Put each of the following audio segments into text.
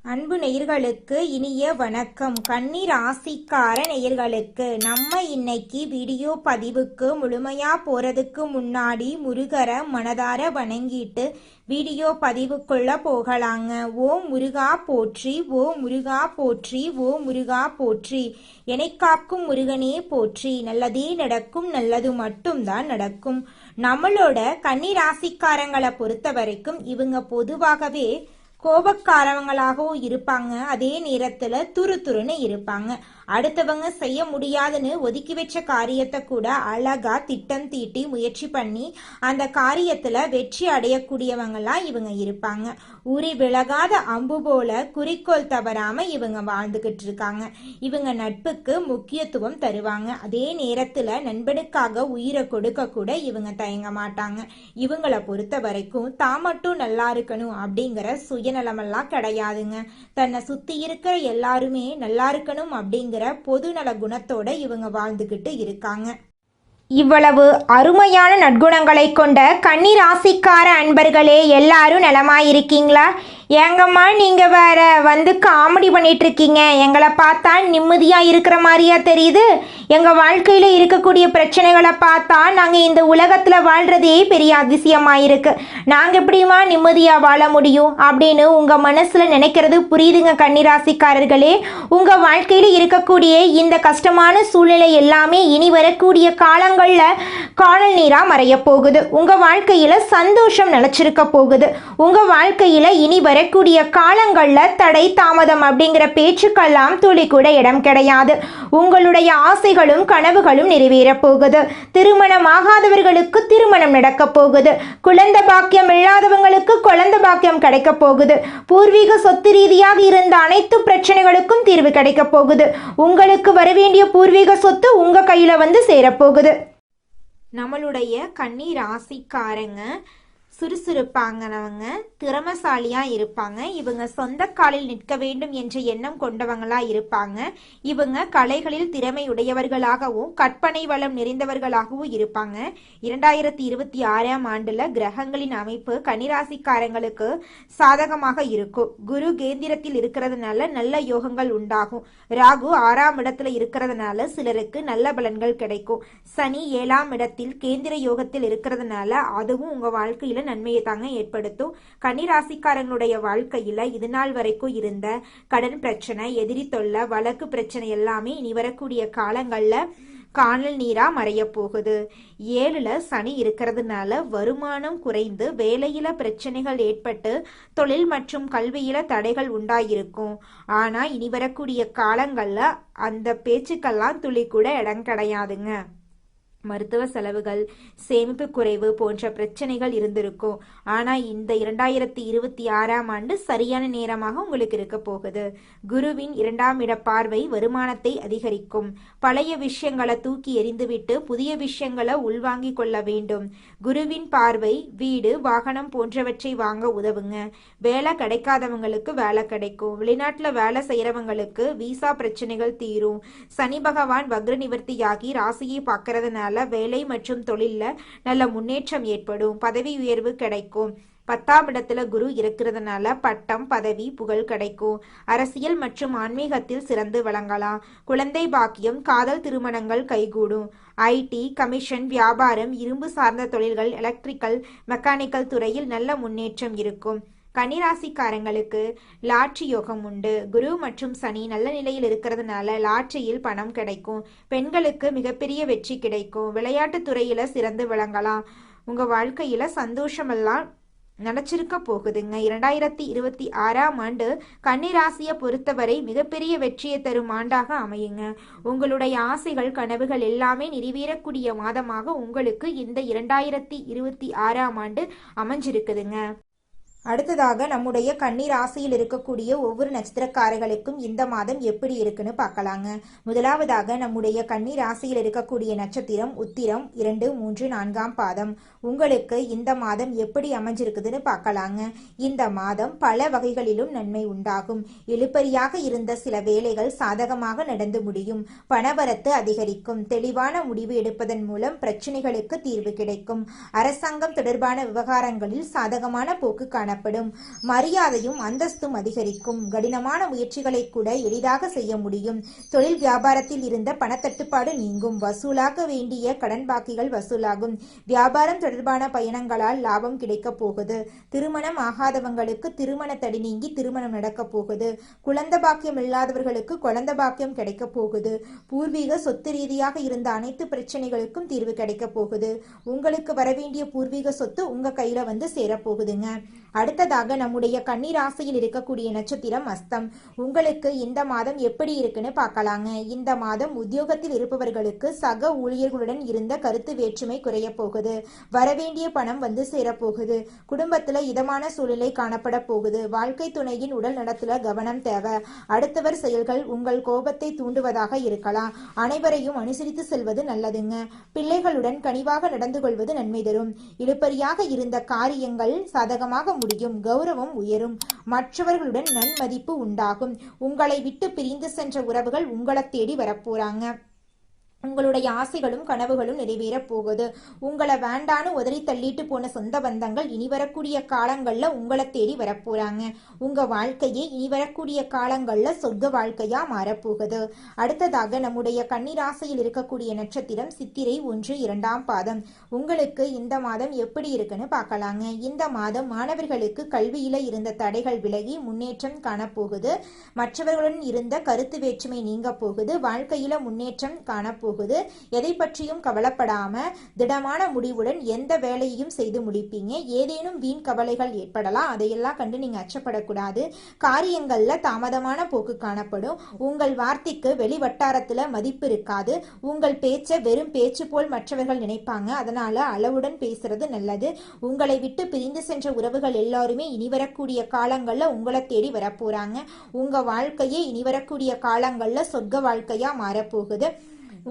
அன்பு நேயர்களுக்கு இனிய வணக்கம். கன்னி ராசிக்கார நேயர்களுக்கு நம்ம இன்னைக்கு வீடியோ பதிவுக்கு முழுமையா போறதுக்கு முன்னாடி முருகரை மனதார வணங்கிட்டு வீடியோ பதிவுக்குள்ள போகலாங்க. ஓம் முருகா போற்றி, ஓ முருகா போற்றி, ஓ முருகா போற்றி. என்னை காக்கும் முருகனே போற்றி. நல்லதே நடக்கும், நல்லது மட்டும்தான் நடக்கும். நம்மளோட கன்னி ராசிக்காரங்களை பொறுத்த வரைக்கும் இவங்க பொதுவாகவே கோபக்காரவங்களாகவும் இருப்பாங்க. அதே நேரத்துல துருதுருன்னு இருப்பாங்க. அடுத்தவங்க செய்ய முடியாதுன்னு ஒதுக்கி வச்ச காரியத்தை கூட அழகா திட்டம் தீட்டி முயற்சி பண்ணி அந்த காரியத்துல வெற்றி அடையக்கூடியவங்களாம் இவங்க இருப்பாங்க. உரி விலகாத அம்பு போல குறிக்கோள் தவறாம இவங்க வாழ்ந்துகிட்டு இருக்காங்க. இவங்க நட்புக்கு முக்கியத்துவம் தருவாங்க. அதே நேரத்துல நண்பனுக்காக உயிரை கொடுக்க கூட இவங்க தயங்க மாட்டாங்க. இவங்களை பொறுத்த வரைக்கும் தான் மட்டும் நல்லா இருக்கணும் அப்படிங்கிற சுயநலமெல்லாம் கிடையாதுங்க. தன்னை சுத்தி இருக்கிற எல்லாருமே நல்லா இருக்கணும் அப்படிங்கிற பொதுநல குணத்தோட இவங்க வாழ்ந்துகிட்டு இருக்காங்க. இவ்வளவு அருமையான நற்குணங்களை கொண்ட கன்னி ராசிக்கார அன்பர்களே, எல்லாரும் நலமாயிருக்கீங்களா? ஏங்கம்மா நீங்க வேற வந்து காமெடி பண்ணிட்டு இருக்கீங்க, எங்களை பார்த்தா நிம்மதியா இருக்கிற மாதிரியா தெரியுது? எங்க வாழ்க்கையில இருக்கக்கூடிய பிரச்சனைகளை பார்த்தா நாங்க இந்த உலகத்துல வாழ்றதே பெரிய அதிசயமா இருக்கு. நாங்க எப்படிமா நிம்மதியா வாழ முடியும் அப்படின்னு உங்க மனசுல நினைக்கிறது புரியுதுங்க கன்னிராசிக்காரர்களே. உங்க வாழ்க்கையில இருக்கக்கூடிய இந்த கஷ்டமான சூழ்நிலை எல்லாமே இனி வரக்கூடிய காலங்கள்ல காணல் நீரா மறைய போகுது. உங்க வாழ்க்கையில சந்தோஷம் நிலைச்சிருக்க போகுது. உங்க வாழ்க்கையில இனி வரக்கூடிய காலங்கள்ல தடை தாமதம் அப்படிங்கிற பேச்சுக்கெல்லாம் துளி கூட இடம் கிடையாது. உங்களுடைய ஆசைகளும் கனவுகளும் நிறைவேற போகுது. திருமணம் ஆகாதவர்களுக்கு திருமணம் நடக்க போகுது. குழந்தை பாக்கியம் இல்லாதவங்களுக்கு குழந்தை பாக்கியம் கிடைக்க போகுது. பூர்வீக சொத்து ரீதியாக இருந்த அனைத்து பிரச்சனைகளுக்கும் தீர்வு கிடைக்க போகுது. உங்களுக்கு வரவேண்டிய பூர்வீக சொத்து உங்க கையில வந்து சேரப்போகுது. நம்மளுடைய கன்னி ராசிக்காரங்க சுறுசுறுப்பாங்கனவங்க, திறமசாலியா இருப்பாங்க. இவங்க சொந்த காலில் நிற்க வேண்டும் என்ற எண்ணம் கொண்டவங்களா இருப்பாங்க. இவங்க கலைகளில் திறமையுடையவர்களாகவும் கற்பனை வளம் நிறைந்தவர்களாகவும் இருப்பாங்க. 2026ஆம் ஆண்டுல கிரகங்களின் அமைப்பு கன்னிராசிக்காரங்களுக்கு சாதகமாக இருக்கும். குரு கேந்திரத்தில் இருக்கிறதுனால நல்ல யோகங்கள் உண்டாகும். ராகு 6ஆம் இடத்துல இருக்கிறதுனால சிலருக்கு நல்ல பலன்கள் கிடைக்கும். சனி 7ஆம் இடத்தில் கேந்திர யோகத்தில் இருக்கிறதுனால அதுவும் உங்க வாழ்க்கையில நன்மையை தாங்க ஏற்படுத்தும். கன்னிராசிக்காரங்களுடைய வாழ்க்கையில இது நாள் வரைக்கும் இருந்த கடன் பிரச்சனை, எதிரி தொல்லை, வழக்கு பிரச்சனை எல்லாமே இனி வரக்கூடிய காலங்கள்ல காணல் நீரா மறைய போகுது. 7ல சனி இருக்கிறதுனால வருமானம் குறைந்து வேலையில பிரச்சனைகள் ஏற்பட்டு தொழில் மற்றும் கல்வியில தடைகள் உண்டாயிருக்கும். ஆனா இனி வரக்கூடிய காலங்கள்ல அந்த பேச்சுக்கெல்லாம் துளி கூட இடம் கிடையாதுங்க. மருத்துவ செலவுகள், சேமிப்பு குறைவு போன்ற பிரச்சனைகள் இருந்திருக்கும். ஆனா இந்த 2026ஆம் ஆண்டு சரியான நேரமாக உங்களுக்கு இருக்க போகுது. குருவின் 2ஆம் இட பார்வை வருமானத்தை அதிகரிக்கும். பழைய விஷயங்களை தூக்கி எறிந்துவிட்டு புதிய விஷயங்களை உள்வாங்கிக் கொள்ள வேண்டும். குருவின் பார்வை வீடு, வாகனம் போன்றவற்றை வாங்க உதவுங்க. வேலை கிடைக்காதவங்களுக்கு வேலை கிடைக்கும். வெளிநாட்டுல வேலை செய்யறவங்களுக்கு விசா பிரச்சனைகள் தீரும். சனி பகவான் வக்ர நிவர்த்தியாகி ராசியை பார்க்கறதுனால வேலை மற்றும் தொழில்ல நல்ல முன்னேற்றம் ஏற்படும். பதவி உயர்வு கிடைக்கும். 10ஆம் இடத்துல குரு இருக்கிறதுனால பட்டம், பதவி, புகழ் கிடைக்கும். அரசியல் மற்றும் ஆன்மீகத்தில் சிறந்து விளங்கலாம். குழந்தை பாக்கியம், காதல் திருமணங்கள் கைகூடும். ஐடி, கமிஷன், வியாபாரம், இரும்பு சார்ந்த தொழில்கள், எலக்ட்ரிக்கல், மெக்கானிக்கல் துறையில் நல்ல முன்னேற்றம் இருக்கும். கன்னிராசிக்காரங்களுக்கு லாட்ரி யோகம் உண்டு. குரு மற்றும் சனி நல்ல நிலையில் இருக்கிறதுனால லாட்ரியில் பணம் கிடைக்கும். பெண்களுக்கு மிகப்பெரிய வெற்றி கிடைக்கும். விளையாட்டு துறையில சிறந்து விளங்கலாம். உங்க வாழ்க்கையில சந்தோஷமெல்லாம் நினைச்சிருக்க போகுதுங்க. 2026ஆம் ஆண்டு கன்னிராசியை பொறுத்தவரை மிகப்பெரிய வெற்றியை தரும் ஆண்டாக அமையுங்க. உங்களுடைய ஆசைகள், கனவுகள் எல்லாமே நிறைவேறக்கூடிய மாதமாக உங்களுக்கு இந்த 2026ஆம் ஆண்டு அமைஞ்சிருக்குதுங்க. அடுத்ததாக நம்முடைய கன்னி ராசியில் இருக்கக்கூடிய ஒவ்வொரு நட்சத்திரக்காரர்களுக்கும் இந்த மாதம் எப்படி இருக்குன்னு பார்க்கலாங்க. முதலாவதாக நம்முடைய கன்னி ராசியில் இருக்கக்கூடிய நட்சத்திரம் உத்திரம் 2, 3, 4ஆம் பாதம். உங்களுக்கு இந்த மாதம் எப்படி அமைஞ்சிருக்குதுன்னு பார்க்கலாங்க. இந்த மாதம் பல வகைகளிலும் நன்மை உண்டாகும். இழுபறியாக இருந்த சில வேலைகள் சாதகமாக நடந்து முடியும். பணவரத்து அதிகரிக்கும். தெளிவான முடிவு எடுப்பதன் மூலம் பிரச்சனைகளுக்கு தீர்வு கிடைக்கும். அரசாங்கம் தொடர்பான விவகாரங்களில் சாதகமான போக்கு காண காணப்படும். மரியாதையும் அந்தஸ்தும் அதிகரிக்கும். கடினமான முயற்சிகளை கூட எளிதாக செய்ய முடியும். தொழில் வியாபாரத்தில் இருந்த பணத்தட்டுப்பாடு நீங்கும். வசூலாக்க வேண்டிய கடன் பாக்கிகள் வசூலாகும். வியாபாரம் தொடர்பான பயணங்களால் லாபம் கிடைக்க போகுது. திருமணம் ஆகாதவங்களுக்கு திருமண தடை நீங்கி திருமணம் நடக்க போகுது. குழந்தை பாக்கியம் இல்லாதவர்களுக்கு குழந்தை பாக்கியம் கிடைக்க போகுது. பூர்வீக சொத்து ரீதியாக இருந்த அனைத்து பிரச்சனைகளுக்கும் தீர்வு கிடைக்க போகுது. உங்களுக்கு வரவேண்டிய பூர்வீக சொத்து உங்க கையில வந்து சேரப்போகுதுங்க. அடுத்ததாக நம்முடைய கன்னி ராசியில் இருக்கக்கூடிய நட்சத்திரம் அஸ்தம். உங்களுக்கு இந்த மாதம் எப்படி இருக்குன்னு பார்க்கலாங்க. இந்த மாதம் உத்தியோகத்தில் இருப்பவர்களுக்கு சக ஊழியர்களுடன் இருந்த கருத்து வேற்றுமை குறைய போகுது. வரவேண்டிய பணம் வந்து சேரப்போகுது. குடும்பத்துல இதமான சூழ்நிலை காணப்பட போகுது. வாழ்க்கை துணையின் உடல் நலத்துல கவனம் தேவை. அடுத்தவர் செயல்கள் உங்கள் கோபத்தை தூண்டுவதாக இருக்கலாம். அனைவரையும் அனுசரித்து செல்வது நல்லதுங்க. பிள்ளைகளுடன் கனிவாக நடந்து கொள்வது நன்மை தரும். இழுபறியாக இருந்த காரியங்கள் சாதகமாக முடியும். கௌரவம் உயரும். மற்றவர்களுடன் நன்மதிப்பு உண்டாகும். உங்களை விட்டு பிரிந்து சென்ற உறவுகள் உங்களை தேடி வரப்போறாங்க. உங்களுடைய ஆசைகளும் கனவுகளும் நிறைவேற போகுது. உங்களை வேண்டான்னு உதறி தள்ளிட்டு போன சொந்த பந்தங்கள் இனி வரக்கூடிய காலங்கள்ல உங்களை தேடி வரப்போறாங்க. உங்க வாழ்க்கையே இனி வரக்கூடிய காலங்கள்ல சொர்க்க வாழ்க்கையா மாறப்போகுது. அடுத்ததாக நம்முடைய கன்னிராசியில் இருக்கக்கூடிய நட்சத்திரம் சித்திரை 1, 2ஆம் பாதம். உங்களுக்கு இந்த மாதம் எப்படி இருக்குன்னு பார்க்கலாங்க. இந்த மாதம் மாணவர்களுக்கு கல்வியில இருந்த தடைகள் விலகி முன்னேற்றம் காணப்போகுது. மற்றவர்களுடன் இருந்த கருத்து வேற்றுமை நீங்க போகுது. வாழ்க்கையில முன்னேற்றம் காணப்போகுது. எதை பற்றியும் கவலைப்படாம திடமான முடிவுடன் எந்த வேலையையும் செய்து முடிப்பீங்க. ஏதேனும் வீண் கவலைகள் ஏற்படலாம். அதையெல்லாம் கண்டு நீங்க அச்சப்படக்கூடாது. காரியங்கள்ல தாமதமான போக்கு காணப்படும். உங்கள் வார்த்தைக்கு வெளி வட்டாரத்துல மதிப்பு இருக்காது. உங்கள் பேச்சை வெறும் பேச்சு போல் மற்றவர்கள் நினைப்பாங்க. அதனால அளவுடன் பேசுறது நல்லது. உங்களை விட்டு பிரிந்து சென்ற உறவுகள் எல்லாருமே இனி வரக்கூடிய காலங்கள்ல உங்களை தேடி வரப்போறாங்க. உங்க வாழ்க்கையே இனி வரக்கூடிய காலங்கள்ல சொர்க்க வாழ்க்கையா மாறப்போகுது.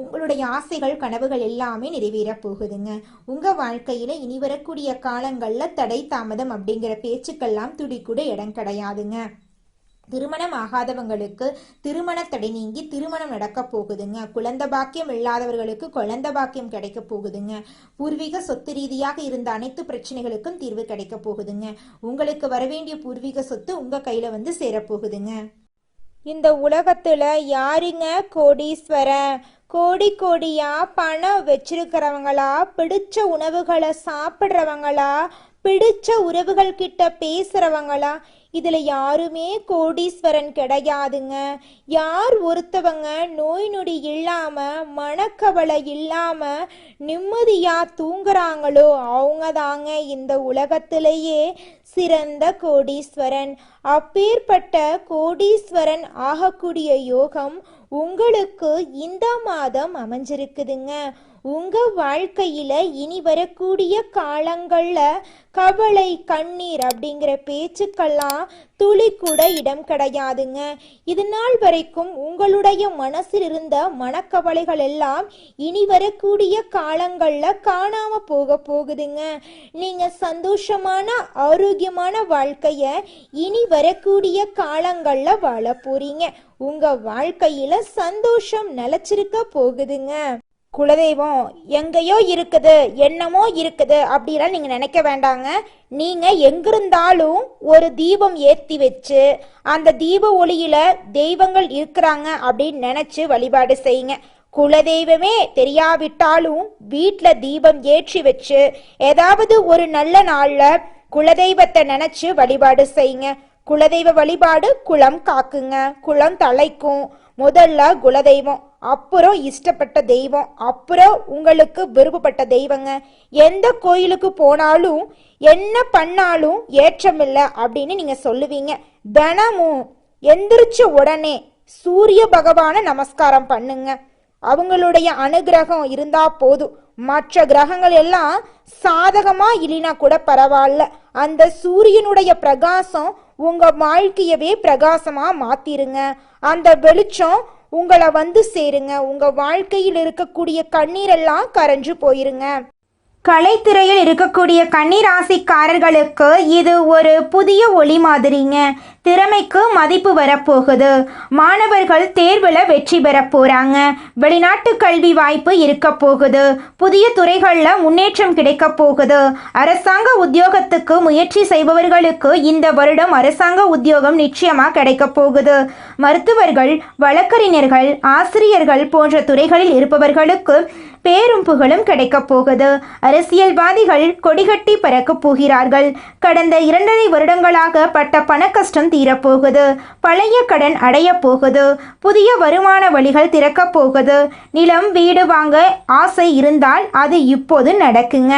உங்களுடைய ஆசைகள் கனவுகள் எல்லாமே நிறைவேற போகுதுங்க. உங்க வாழ்க்கையில இனி வரக்கூடிய காலங்கள்ல தடை தாமதம் அப்படிங்கிற பேச்சுக்கெல்லாம் துடி கூட இடம் கிடையாதுங்க. திருமணம் ஆகாதவங்களுக்கு திருமண தடை நீங்கி திருமணம் நடக்க போகுதுங்க. குழந்தை பாக்கியம் இல்லாதவர்களுக்கு குழந்தை பாக்கியம் கிடைக்க போகுதுங்க. பூர்வீக சொத்து ரீதியாக இருந்த அனைத்து பிரச்சனைகளுக்கும் தீர்வு கிடைக்க போகுதுங்க. உங்களுக்கு வரவேண்டிய பூர்வீக சொத்து உங்க கையில வந்து சேரப்போகுதுங்க. இந்த உலகத்துல யாருங்க கோடீஸ்வரன்? கோடி கோடியா பணம் வச்சிருக்கிறவங்களா, பிடிச்ச உணவுகளை சாப்பிட்றவங்களா, பிடிச்ச உறவுகள் கிட்ட பேசுறவங்களா? இதுல யாருமே கோடீஸ்வரன் கிடையாதுங்க. யார் ஒருத்தவங்க நோய் நொடி இல்லாம மனக்கவலை இல்லாம நிம்மதியா தூங்குறாங்களோ அவங்க தாங்க இந்த உலகத்திலேயே சிறந்த கோடீஸ்வரன். அப்பேற்பட்ட கோடீஸ்வரன் ஆகக்கூடிய யோகம் உங்களுக்கு இந்த மாதம் அமைஞ்சிருக்குதுங்க. உங்க வாழ்க்கையில இனி வரக்கூடிய காலங்கள்ல கவலை கண்ணீர் அப்படிங்கிற பேச்சுக்கெல்லாம் துளி கூட இடம் கிடையாதுங்க. இது நாள் வரைக்கும் உங்களுடைய மனசில் இருந்த மனக்கவலைகள் எல்லாம் இனி வரக்கூடிய காலங்கள்ல காணாம போகுதுங்க. நீங்க சந்தோஷமான ஆரோக்கியமான வாழ்க்கைய இனி வரக்கூடிய காலங்கள்ல வாழ போறீங்க. உங்க வாழ்க்கையில சந்தோஷம் நிலைச்சிருக்க போகுதுங்க. குலதெய்வம் எங்கேயோ இருக்குது, என்னமோ இருக்குது அப்படிலாம் நீங்க நினைக்க வேண்டாங்க. நீங்க எங்கிருந்தாலும் ஒரு தீபம் ஏற்றி வச்சு அந்த தீப ஒளியில தெய்வங்கள் இருக்கிறாங்க அப்படின்னு நினைச்சு வழிபாடு செய்யுங்க. குலதெய்வமே தெரியாவிட்டாலும் வீட்டில் தீபம் ஏற்றி வச்சு ஏதாவது ஒரு நல்ல நாள்ல குலதெய்வத்தை நினைச்சு வழிபாடு செய்யுங்க. குலதெய்வ வழிபாடு குலம் காக்குங்க, குலம் தலைக்கும். முதல்ல குலதெய்வம், அப்புறம் இஷ்டப்பட்ட தெய்வம், அப்புறம் உங்களுக்கு விருப்பப்பட்ட தெய்வங்க. எந்த கோயிலுக்கு போனாலும் என்ன பண்ணாலும் ஏற்றமில்லை அப்படின்னு நீங்க சொல்லுவீங்க. தினமும் எந்திரிச்ச உடனே சூரிய பகவான நமஸ்காரம் பண்ணுங்க. அவங்களுடைய அனுகிரகம் இருந்தா போதும். மற்ற கிரகங்கள் எல்லாம் சாதகமா இல்லைனா கூட பரவாயில்ல, அந்த சூரியனுடைய பிரகாசம் உங்க வாழ்க்கையவே பிரகாசமா மாத்திருங்க. அந்த வெளிச்சம் உங்களை வந்து சேருங்க. உங்க வாழ்க்கையில் இருக்கக்கூடிய கண்ணீரெல்லாம் கரைஞ்சு போயிருங்க. கலைத்துறையில் இருக்கக்கூடிய கன்னிராசிக்காரர்களுக்கு இது ஒரு புதிய ஒளி மாதிரிங்க. திறமைக்கு மதிப்பு வரப்போகுது. மாணவர்கள் தேர்வில் வெற்றி பெற போகிறாங்க. வெளிநாட்டு கல்வி வாய்ப்பு இருக்க போகுது. புதிய துறைகளில் முன்னேற்றம் கிடைக்க போகுது. அரசாங்க உத்தியோகத்துக்கு முயற்சி செய்பவர்களுக்கு இந்த வருடம் அரசாங்க உத்தியோகம் நிச்சயமாக கிடைக்க போகுது. மருத்துவர்கள், வழக்கறிஞர்கள், ஆசிரியர்கள் போன்ற துறைகளில் இருப்பவர்களுக்கு பேரும் புகழும் கிடைக்கப் போகுது. அரசியல்வாதிகள் கொடிகட்டி பறக்கப் போகிறார்கள். கடந்த 2.5 வருடங்களாக பட்ட பண கஷ்டம் தீரப்போகுது. பழைய கடன் அடைய போகுது. புதிய வருமான வழிகள் திறக்கப் போகுது. நிலம், வீடு வாங்க ஆசை இருந்தால் அது இப்போது நடக்குங்க.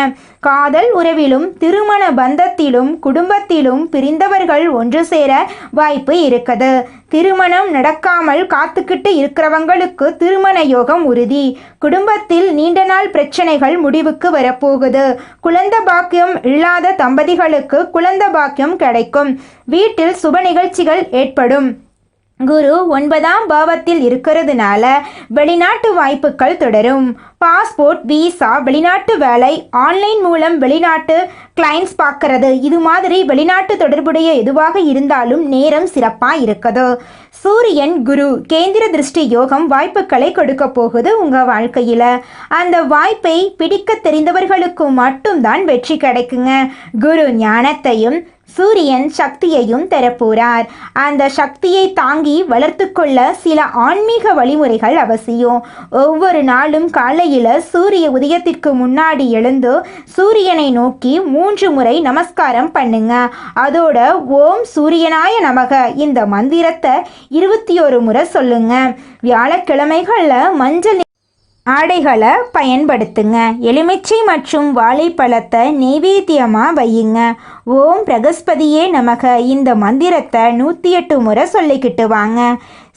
காதல் உறவிலும் திருமண பந்தத்திலும் குடும்பத்திலும் பிரிந்தவர்கள் ஒன்று சேர வாய்ப்பு இருக்குது. திருமணம் நடக்காமல் காத்துக்கிட்டு இருக்கிறவங்களுக்கு திருமண யோகம் உறுதி. குடும்பத்தில் நீண்ட நாள் பிரச்சனைகள் முடிவுக்கு வரப்போகுது. குழந்தை பாக்கியம் இல்லாத தம்பதிகளுக்கு குழந்தை பாக்கியம் கிடைக்கும். வீட்டில் சுப நிகழ்ச்சிகள் ஏற்படும். குரு 9ஆம் பாவத்தில் இருக்கிறதுனால வெளிநாட்டு வாய்ப்புகள் தொடரும். பாஸ்போர்ட், விசா, வெளிநாட்டு வேலை, ஆன்லைன் மூலம் வெளிநாட்டு கிளைண்ட்ஸ் பார்க்கறது, இது மாதிரி வெளிநாட்டு தொடர்புடைய எதுவாக இருந்தாலும் நேரம் சிறப்பாக இருக்குது. சூரியன், குரு கேந்திர திருஷ்டி யோகம் வாய்ப்புகளை கொடுக்க போகுது உங்கள் வாழ்க்கையில். அந்த வாய்ப்பை பிடிக்க தெரிந்தவர்களுக்கு மட்டும்தான் வெற்றி கிடைக்குங்க. குரு ஞானத்தையும் சூரியன் சக்தியையும் தரப்போறார். அந்த சக்தியை தாங்கி வளர்த்து கொள்ள சில ஆன்மீக வழிமுறைகள் அவசியம். ஒவ்வொரு நாளும் காலையில் சூரிய உதயத்திற்கு முன்னாடி எழுந்து சூரியனை நோக்கி 3 முறை நமஸ்காரம் பண்ணுங்க. அதோட ஓம் சூரியனாய நமக இந்த மந்திரத்தை 21 முறை சொல்லுங்க. வியாழக்கிழமைகளில் மஞ்சள் ஆடைகளை பயன்படுத்துங்க. எலுமிச்சை மற்றும் வாழைப்பழத்தை நெய்வேத்தியமாக வையுங்க. ஓம் பிரகஸ்பதியே நமக இந்த மந்திரத்தை 108 முறை சொல்லிக்கிட்டு வாங்க.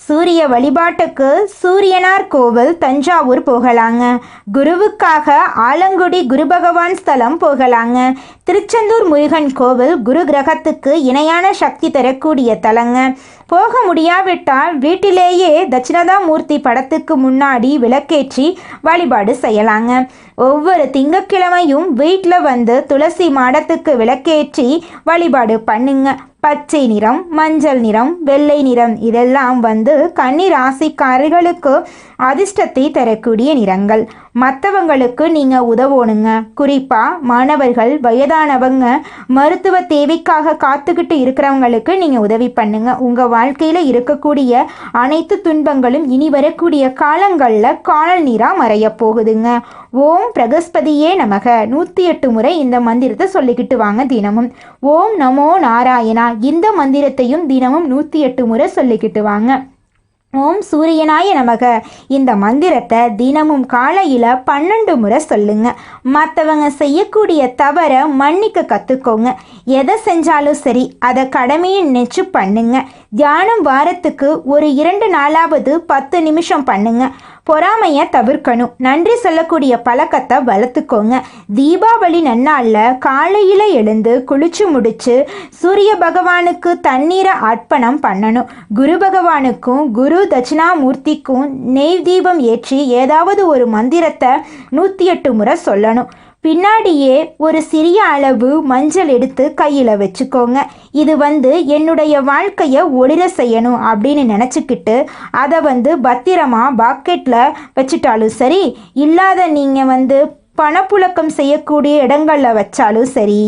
சூரிய வழிபாட்டுக்கு சூரியனார் கோவில் தஞ்சாவூர் போகலாங்க. குருவுக்காக ஆலங்குடி குரு பகவான் ஸ்தலம் போகலாங்க. திருச்செந்தூர் முருகன் கோவில் குரு கிரகத்துக்கு இணையான சக்தி தரக்கூடிய தலங்க. போக முடியாவிட்டால் வீட்டிலேயே தட்சிணாமூர்த்தி படத்துக்கு முன்னாடி விளக்கேற்றி வழிபாடு செய்யலாங்க. ஒவ்வொரு திங்கட்கிழமையும் வீட்டில் வந்து துளசி மாடத்துக்கு விளக்கேற்றி வழிபாடு பண்ணுங்க. பச்சை நிறம், மஞ்சள் நிறம், வெள்ளை நிறம் இதெல்லாம் வந்து கன்னி ராசிக்காரர்களுக்கு அதிர்ஷ்டத்தை தரக்கூடிய நிறங்கள். மற்றவங்களுக்கு நீங்கள் உதவணுங்க. குறிப்பாக மாணவர்கள், வயதானவங்க, மருத்துவ தேவைக்காக காத்துக்கிட்டு இருக்கிறவங்களுக்கு நீங்கள் உதவி பண்ணுங்க. உங்கள் வாழ்க்கையில் இருக்கக்கூடிய அனைத்து துன்பங்களும் இனி வரக்கூடிய காலங்களில் காணல் நீராக மறைய போகுதுங்க. ஓம் பிரகஸ்பதியே நமக 108 முறை இந்த மந்திரத்தை சொல்லிக்கிட்டு வாங்க தினமும். ஓம் நமோ நாராயணா இந்த மந்திரத்தையும் தினமும் 108 முறை சொல்லிக்கிட்டு வாங்க. ஓம் சூரியனாய நமக இந்த மந்திரத்தை தினமும் காலையில் 12 முறை சொல்லுங்க. மற்றவங்க செய்யக்கூடிய தவறை மன்னிக்க கற்றுக்கோங்க. எதை செஞ்சாலும் சரி அதை கடமையை நினைச்சு பண்ணுங்க. தியானம் வாரத்துக்கு ஒரு 2 நாளாவது 10 நிமிஷம் பண்ணுங்க. பொறாமையை தவிர்க்கணும். நன்றி சொல்லக்கூடிய பழக்கத்தை வளர்த்துக்கோங்க. தீபாவளி நன்னாளில் காலையில் எழுந்து குளிச்சு முடிச்சு சூரிய பகவானுக்கு தண்ணீரை அர்ப்பணம் பண்ணணும். குரு பகவானுக்கும் குரு தட்சிணாமூர்த்திக்கும் நெய் தீபம் ஏற்றி ஏதாவது ஒரு மந்திரத்தை 108 முறை சொல்லணும். பின்னாடியே ஒரு சிறிய அளவு மஞ்சள் எடுத்து கையில் வச்சுக்கோங்க. இது என்னுடைய வாழ்க்கையை ஒளிர செய்யணும் அப்படின்னு நினச்சிக்கிட்டு அதை பத்திரமா பாக்கெட்டில் வச்சுட்டாலும் சரி, இல்லாத நீங்கள் பணப்புழக்கம் செய்யக்கூடிய இடங்களில் வச்சாலும் சரி.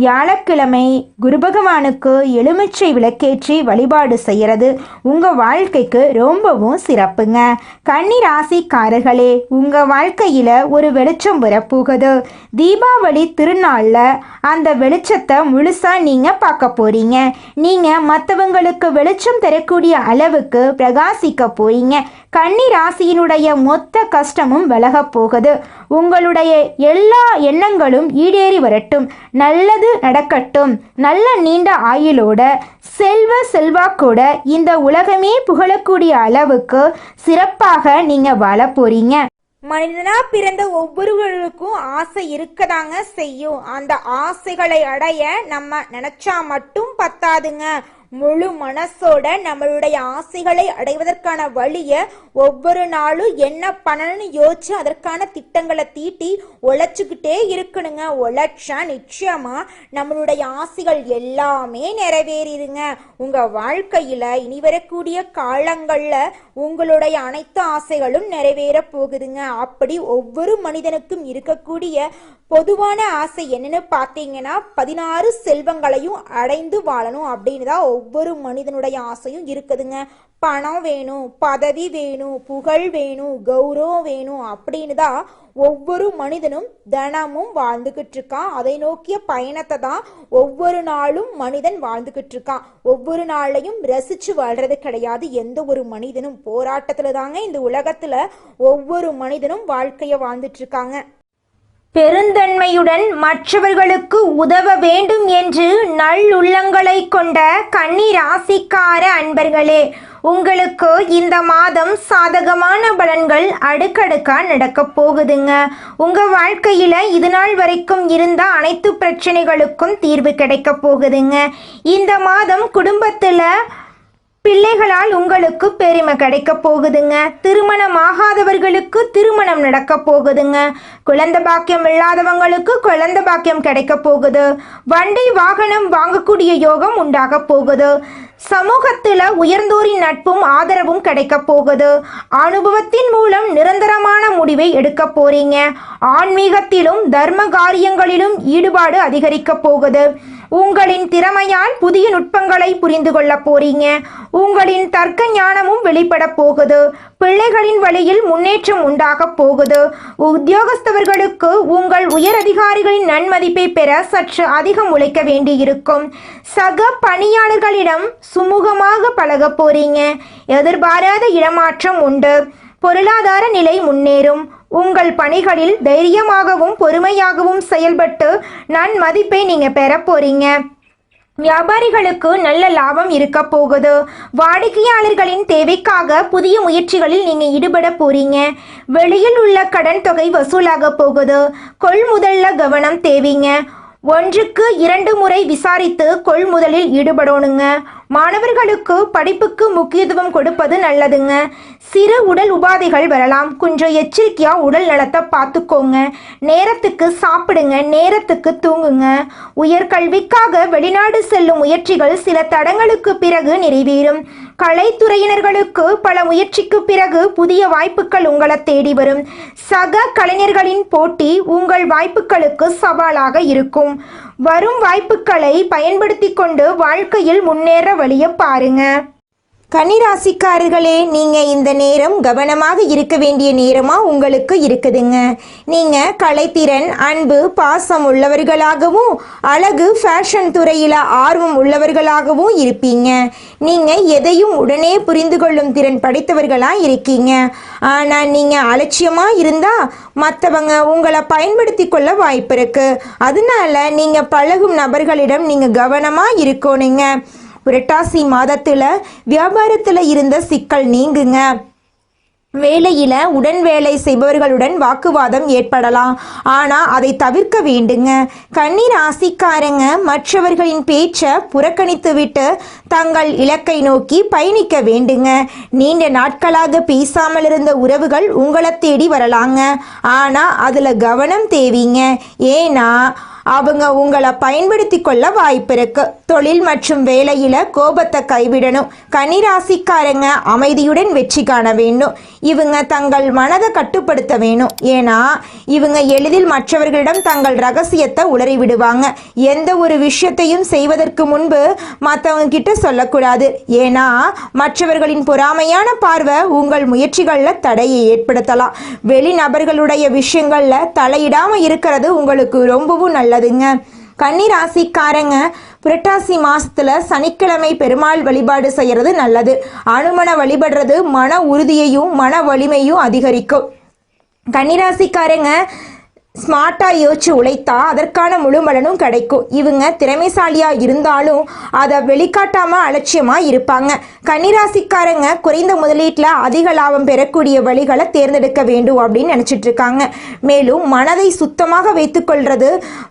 வியாழக்கிழமை குரு பகவானுக்கு எலுமிச்சை விளக்கேற்றி வழிபாடு செய்கிறது உங்கள் வாழ்க்கைக்கு ரொம்பவும் சிறப்புங்க. கன்னி ராசிக்காரர்களே, உங்கள் வாழ்க்கையில் ஒரு வெளிச்சம் வரப்போகுது. தீபாவளி திருநாளில் அந்த வெளிச்சத்தை முழுசாக நீங்கள் பார்க்க போகிறீங்க. நீங்கள் மற்றவங்களுக்கு வெளிச்சம் தரக்கூடிய அளவுக்கு பிரகாசிக்க போறீங்க. கன்னி ராசியினுடைய மொத்த கஷ்டமும் விலக போகுது. உங்களுடைய எல்லா எண்ணங்களும் ஈடேறி வரட்டும். நல்லது நடக்கட்டும். நல்ல நீண்ட ஆயுளோட செல்வாக்கோட இந்த உலகமே புகழக்கூடிய அளவுக்கு சிறப்பாக நீங்க வாழ போறீங்க. மனிதனா பிறந்த ஒவ்வொருவருக்கும் ஆசை இருக்கதாங்க செய்யும். அந்த ஆசைகளை அடைய நம்ம நினைச்சா மட்டும் பத்தாதுங்க. முழு மனசோட நம்மளுடைய ஆசைகளை அடைவதற்கான வழியை ஒவ்வொரு நாளும் என்ன பண்ணணும்னு யோசிச்சு அதற்கான திட்டங்களை தீட்டி உழைச்சுக்கிட்டே இருக்கணுங்க. உழைச்சா நிச்சயமா நம்மளுடைய ஆசைகள் எல்லாமே நிறைவேறிடுங்க. உங்க வாழ்க்கையில இனி வரக்கூடிய காலங்கள்ல உங்களுடைய அனைத்து ஆசைகளும் நிறைவேற போகுதுங்க. அப்படி ஒவ்வொரு மனிதனுக்கும் இருக்கக்கூடிய பொதுவான ஆசை என்னன்னு பார்த்தீங்கன்னா 16 செல்வங்களையும் அடைந்து வாழணும் அப்படின்னு தான் ஒவ்வொரு மனிதனுடைய ஆசையும் இருக்குதுங்க. பணம் வேணும், பதவி வேணும், புகழ் வேணும், கௌரவம் வேணும் அப்படின்னு தான் ஒவ்வொரு மனிதனும் தினமும் வாழ்ந்துகிட்டு இருக்கான். அதை நோக்கிய பயணத்தை தான் ஒவ்வொரு நாளும் மனிதன் வாழ்ந்துகிட்டு இருக்கான். ஒவ்வொரு நாளையும் ரசிச்சு வாழ்றது கிடையாது. எந்த ஒரு மனிதனும் போராட்டத்துல தாங்க இந்த உலகத்துல ஒவ்வொரு மனிதனும் வாழ்க்கைய வாழ்ந்துட்டு இருக்காங்க. பெருந்தன்மையுடன் மற்றவர்களுக்கு உதவ வேண்டும் என்று நல்லுள்ளங்களை கொண்ட கன்னி ராசிக்கார அன்பர்களே, உங்களுக்கு இந்த மாதம் சாதகமான பலன்கள் அடுக்கடுக்கா நடக்க போகுதுங்க. உங்க வாழ்க்கையில இது நாள் வரைக்கும் இருந்த அனைத்து பிரச்சனைகளுக்கும் தீர்வு கிடைக்க போகுதுங்க. இந்த மாதம் குடும்பத்துல பிள்ளைகளால் உங்களுக்கு பெருமை கிடைக்க போகுதுங்க. திருமணம் ஆகாதவர்களுக்கு திருமணம் நடக்க போகுதுங்க. குழந்தை பாக்கியம் இல்லாதவங்களுக்கு குழந்தை பாக்கியம் கிடைக்க போகுது. வண்டி வாகனம் வாங்கக்கூடிய யோகம் உண்டாக போகுது. சமூகத்துல உயர்ந்தோரின் நட்பும் ஆதரவும் கிடைக்க போகுது. அனுபவத்தின் மூலம் நிரந்தரமான முடிவை எடுக்க போறீங்க. ஆன்மீகத்திலும் தர்ம காரியங்களிலும் ஈடுபாடு அதிகரிக்க போகுது. உங்களின் திறமையால் புதிய நுட்பங்களை புரிந்து கொள்ள போறீங்க. உங்களின் தர்க்க ஞானமும் வெளிப்பட போகுது. பிள்ளைகளின் வழியில் முன்னேற்றம் உண்டாக போகுது. உத்தியோகஸ்தவர்களுக்கு உங்கள் உயர் அதிகாரிகளின் நன்மதிப்பை பெற சற்று அதிகம் உழைக்க வேண்டியிருக்கும். சக பணியாளர்களிடம் சுமூகமாக பழக போறீங்க. எதிர்பாராத இடமாற்றம் உண்டு. பொருளாதார நிலை முன்னேறும். உங்கள் பணிகளில் தைரியமாகவும் பொறுமையாகவும் செயல்பட்டு நன்மதிப்பை நீங்க பெற போறீங்க. வியாபாரிகளுக்கு நல்ல லாபம் இருக்க போகுது. வாடிக்கையாளர்களின் தேவைக்காக புதிய முயற்சிகளில் நீங்க ஈடுபட போறீங்க. வெளியில் உள்ள கடன் தொகை வசூலாக போகுது. கொள்முதல்ல கவனம் தேவைங்க. 1க்கு 2 முறை விசாரித்து கொள்முதலில் ஈடுபடணுங்க. மாணவர்களுக்கு படிப்புக்கு முக்கியத்துவம் கொடுப்பது நல்லதுங்க. சிறு உடல் உபாதைகள் வரலாம். கொஞ்சம் எச்சரிக்கையா உடல் நலத்தை பார்த்துக்கோங்க. நேரத்துக்கு சாப்பிடுங்க, நேரத்துக்கு தூங்குங்க. உயர்கல்விக்காக வெளிநாடு செல்லும் முயற்சிகள் சில தடங்களுக்கு பிறகு நிறைவேறும். கலைத்துறையினர்களுக்கு பல முயற்சிக்கு பிறகு புதிய வாய்ப்புகள் உங்களை தேடி வரும். சக கலைஞர்களின் போட்டி உங்கள் வாய்ப்புகளுக்கு சவாலாக இருக்கும். வரும் வாய்ப்புகளை பயன்படுத்தி கொண்டு வாழ்க்கையில் முன்னேற வழியை பாருங்க. கன்னிராசிக்காரர்களே, நீங்கள் இந்த நேரம் கவனமாக இருக்க வேண்டிய நேரமாக உங்களுக்கு இருக்குதுங்க. நீங்கள் கலைத்திறன், அன்பு, பாசம் உள்ளவர்களாகவும் அழகு, ஃபேஷன் துறையில் ஆர்வம் உள்ளவர்களாகவும் இருப்பீங்க. நீங்கள் எதையும் உடனே புரிந்து கொள்ளும் திறன் படைத்தவர்களாக இருக்கீங்க. ஆனால் நீங்கள் அலட்சியமாக இருந்தால் மற்றவங்க உங்களை பயன்படுத்தி கொள்ள வாய்ப்பு இருக்குது. அதனால நீங்கள் பழகும் நபர்களிடம் நீங்கள் கவனமாக இருக்கணுங்க. புரட்டாசி மாதத்துல வியாபாரத்துல இருந்த சிக்கல் நீங்குங்க. வேலையில உடன் வேலை செய்பவர்களுடன் வாக்குவாதம் ஏற்படலாம். ஆனா அதை தவிர்க்க வேண்டுங்க. கன்னி ராசிக்காரங்க மற்றவர்களின் பேச்சை புறக்கணித்து விட்டு தங்கள் இலக்கை நோக்கி பயணிக்க வேண்டுங்க. நீண்ட நாட்களாக பேசாமல் இருந்த உறவுகள் உங்களை தேடி வரலாங்க. ஆனா அதுல கவனம் தேவைங்க. ஏன்னா அவங்க உங்களை பயன்படுத்தி கொள்ள வாய்ப்பு இருக்கு. தொழில் மற்றும் வேலையில கோபத்தை கைவிடணும். கன்னிராசிக்காரங்க அமைதியுடன் வெற்றி காண வேண்டும். இவங்க தங்கள் மனதை கட்டுப்படுத்த வேணும். ஏன்னா இவங்க எளிதில் மற்றவர்களிடம் தங்கள் ரகசியத்தை உளறி விடுவாங்க. எந்த ஒரு விஷயத்தையும் செய்வதற்கு முன்பு மற்றவங்க கிட்ட சொல்லக்கூடாது. ஏன்னா மற்றவர்களின் பொறாமையான பார்வை உங்கள் முயற்சிகளில் தடையை ஏற்படுத்தலாம். வெளிநபர்களுடைய விஷயங்கள்ல தலையிடாம இருக்கிறது உங்களுக்கு ரொம்பவும் நல்லதுங்க. கன்னி ராசிக்காரங்க புரட்டாசி மாசத்துல சனிக்கிழமை பெருமாள் வழிபாடு செய்யறது நல்லது. அனுமனை வழிபடுறது மன உறுதியையும் மன வலிமையும் அதிகரிக்கும். கன்னிராசிக்காரங்க ஸ்மார்ட்டாக யோசிச்சு உழைத்தா அதற்கான முழு பலனும் கிடைக்கும். இவங்க திறமைசாலியாக இருந்தாலும் அதை வெளிக்காட்டாமல் அலட்சியமாக இருப்பாங்க. கன்னிராசிக்காரங்க குறைந்த முதலீட்டில் அதிக லாபம் பெறக்கூடிய வழிகளை தேர்ந்தெடுக்க வேண்டும் அப்படின்னு நினச்சிட்டு இருக்காங்க. மேலும் மனதை சுத்தமாக வைத்துக்கொள்வது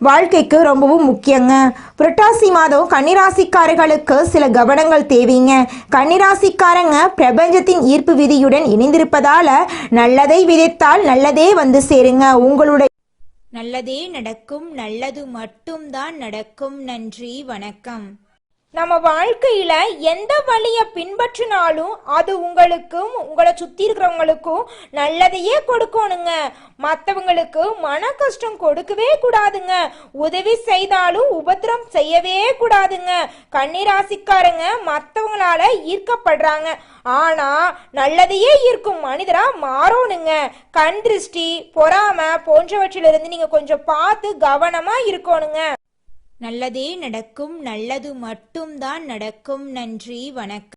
வாழ்க்கைக்கு ரொம்பவும் முக்கியங்க. புரட்டாசி மாதம் கன்னிராசிக்காரர்களுக்கு சில கவனங்கள் தேவைங்க. கன்னிராசிக்காரங்க பிரபஞ்சத்தின் ஈர்ப்பு விதியுடன் இணைந்திருப்பதால நல்லதை விதைத்தால் நல்லதே வந்து சேருங்க. உங்களுடைய நல்லதே நடக்கும், நல்லது மட்டும்தான் நடக்கும். நன்றி, வணக்கம். நம்ம வாழ்க்கையில எந்த வழியை பின்பற்றினாலும் அது உங்களுக்கும் உங்களை சுத்தி இருக்கிறவங்களுக்கும் நல்லதையே கொடுக்கணுங்க. மற்றவங்களுக்கு மன கஷ்டம் கொடுக்கவே கூடாதுங்க. உதவி செய்தாலும் உபத்திரம் செய்யவே கூடாதுங்க. கன்னிராசிக்காரங்க மற்றவங்களால ஈர்க்கப்படுறாங்க, ஆனா நல்லதையே ஈர்க்கும் மனிதரா மாறணுங்க. கண் திருஷ்டி, பொறாமை போன்றவற்றிலிருந்து நீங்க கொஞ்சம் பார்த்து கவனமா இருக்கணுங்க. நல்லதே நடக்கும், நல்லது மட்டும்தான் நடக்கும். நன்றி, வணக்கம்.